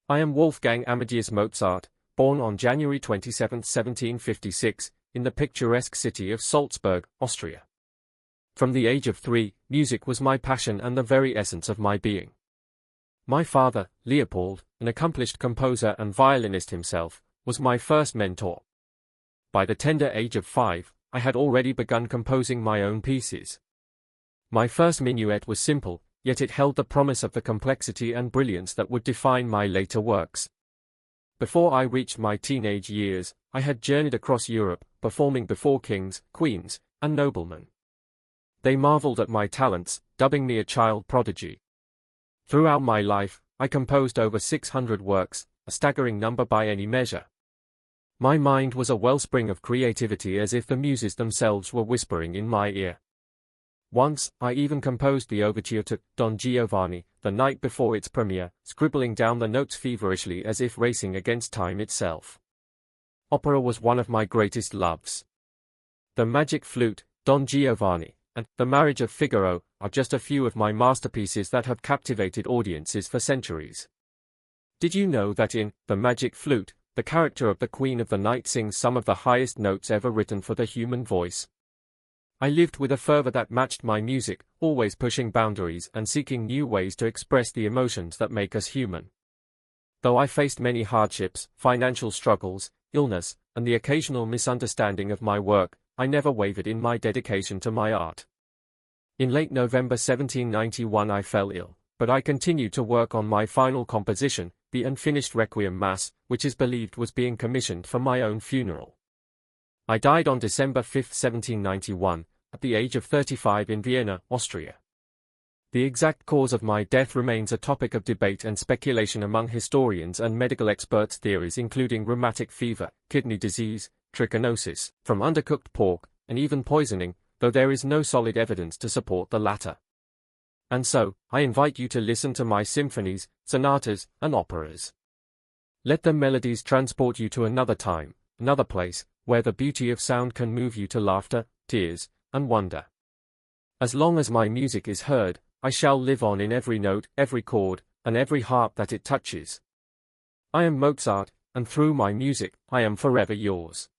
I am Wolfgang Amadeus Mozart, born on January 27, 1756, in the picturesque city of Salzburg, Austria. From the age of 3, music was my passion and the very essence of my being. My father, Leopold, an accomplished composer and violinist himself, was my first mentor. By the tender age of 5, I had already begun composing my own pieces. My first minuet was simple, yet it held the promise of the complexity and brilliance that would define my later works. Before I reached my teenage years, I had journeyed across Europe, performing before kings, queens, and noblemen. They marveled at my talents, dubbing me a child prodigy. Throughout my life, I composed over 600 works, a staggering number by any measure. My mind was a wellspring of creativity, as if the muses themselves were whispering in my ear. Once, I even composed the overture to Don Giovanni, the night before its premiere, scribbling down the notes feverishly as if racing against time itself. Opera was one of my greatest loves. The Magic Flute, Don Giovanni, and The Marriage of Figaro are just a few of my masterpieces that have captivated audiences for centuries. Did you know that in The Magic Flute, the character of the Queen of the Night sings some of the highest notes ever written for the human voice? I lived with a fervor that matched my music, always pushing boundaries and seeking new ways to express the emotions that make us human. Though I faced many hardships, financial struggles, illness, and the occasional misunderstanding of my work, I never wavered in my dedication to my art. In late November 1791 I fell ill, but I continued to work on my final composition, the unfinished Requiem Mass, which is believed was being commissioned for my own funeral. I died on December 5, 1791, at the age of 35 in Vienna, Austria. The exact cause of my death remains a topic of debate and speculation among historians and medical experts. Theories including rheumatic fever, kidney disease, trichinosis from undercooked pork, and even poisoning, though there is no solid evidence to support the latter. And so, I invite you to listen to my symphonies, sonatas, and operas. Let the melodies transport you to another time, another place, where the beauty of sound can move you to laughter, tears, and wonder. As long as my music is heard, I shall live on in every note, every chord, and every heart that it touches. I am Mozart, and through my music, I am forever yours.